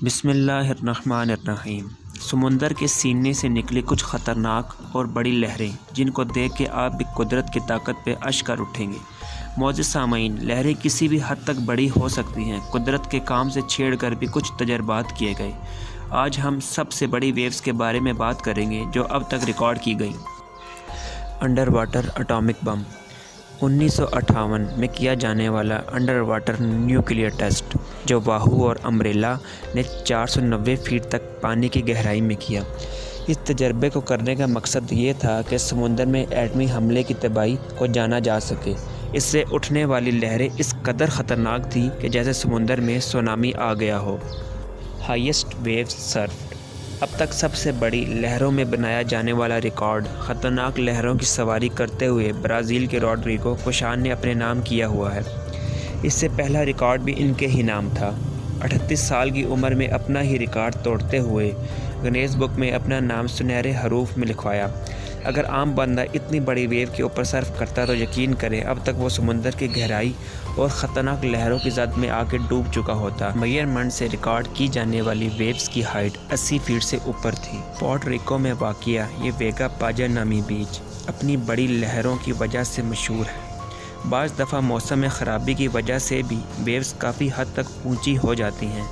بسم اللہ الرحمن الرحیم۔ سمندر کے سینے سے نکلی کچھ خطرناک اور بڑی لہریں جن کو دیکھ کے آپ بھی قدرت کی طاقت پہ اشک اٹھیں گے۔ معزز سامعین، لہریں کسی بھی حد تک بڑی ہو سکتی ہیں۔ قدرت کے کام سے چھیڑ کر بھی کچھ تجربات کیے گئے۔ آج ہم سب سے بڑی ویوز کے بارے میں بات کریں گے جو اب تک ریکارڈ کی گئیں۔ انڈر واٹر اٹامک بم 1958 میں کیا جانے والا انڈر واٹر نیوکلیئر ٹیسٹ جو واہو اور امبریلا نے 490 فیٹ تک پانی کی گہرائی میں کیا۔ اس تجربے کو کرنے کا مقصد یہ تھا کہ سمندر میں ایٹمی حملے کی تباہی کو جانا جا سکے۔ اس سے اٹھنے والی لہریں اس قدر خطرناک تھیں کہ جیسے سمندر میں سونامی آ گیا ہو۔ ہائیسٹ ویوز سرفڈ اب تک سب سے بڑی لہروں میں بنایا جانے والا ریکارڈ خطرناک لہروں کی سواری کرتے ہوئے برازیل کے روڈریگو کوشان نے اپنے نام کیا ہوا ہے۔ اس سے پہلا ریکارڈ بھی ان کے ہی نام تھا۔ 38 سال کی عمر میں اپنا ہی ریکارڈ توڑتے ہوئے گنیز بک میں اپنا نام سنہرے حروف میں لکھوایا۔ اگر عام بندہ اتنی بڑی ویو کے اوپر سرف کرتا تو یقین کریں اب تک وہ سمندر کی گہرائی اور خطرناک لہروں کی زد میں آ کے ڈوب چکا ہوتا۔ میئرمنٹ سے ریکارڈ کی جانے والی ویوز کی ہائٹ 80 فیٹ سے اوپر تھی۔ پورٹو ریکو میں واقع یہ ویگا پاجا نامی بیچ اپنی بڑی لہروں کی وجہ سے مشہور ہے۔ بعض دفعہ موسم خرابی کی وجہ سے بھی ویوز کافی حد تک اونچی ہو جاتی ہیں۔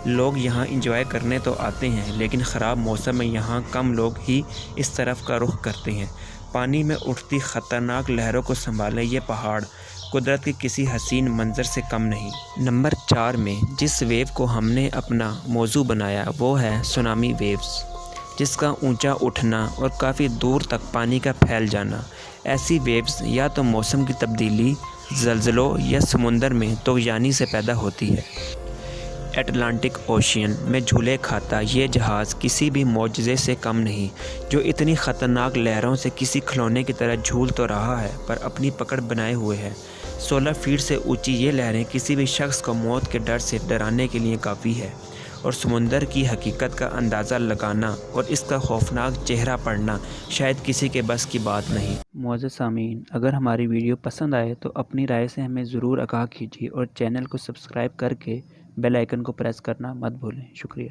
لوگ یہاں انجوائے کرنے تو آتے ہیں لیکن خراب موسم میں یہاں کم لوگ ہی اس طرف کا رخ کرتے ہیں۔ پانی میں اٹھتی خطرناک لہروں کو سنبھالے یہ پہاڑ قدرت کے کسی حسین منظر سے کم نہیں۔ نمبر 4 میں جس ویو کو ہم نے اپنا موضوع بنایا وہ ہے سونامی ویوز، جس کا اونچا اٹھنا اور کافی دور تک پانی کا پھیل جانا۔ ایسی ویوز یا تو موسم کی تبدیلی، زلزلوں یا سمندر میں طغیانی سے پیدا ہوتی ہے۔ اٹلانٹک اوشین میں جھولے کھاتا یہ جہاز کسی بھی معجزے سے کم نہیں، جو اتنی خطرناک لہروں سے کسی کھلونے کی طرح جھول تو رہا ہے پر اپنی پکڑ بنائے ہوئے ہے۔ 16 فیٹ سے اونچی یہ لہریں کسی بھی شخص کو موت کے ڈر سے ڈرانے کے لیے کافی ہے، اور سمندر کی حقیقت کا اندازہ لگانا اور اس کا خوفناک چہرہ پڑھنا شاید کسی کے بس کی بات نہیں۔ معزز سامعین، اگر ہماری ویڈیو پسند آئے تو اپنی رائے سے ہمیں ضرور آگاہ کیجیے اور چینل کو سبسکرائب کر کے بیل آئیکن کو پریس کرنا مت بھولیں۔ شکریہ۔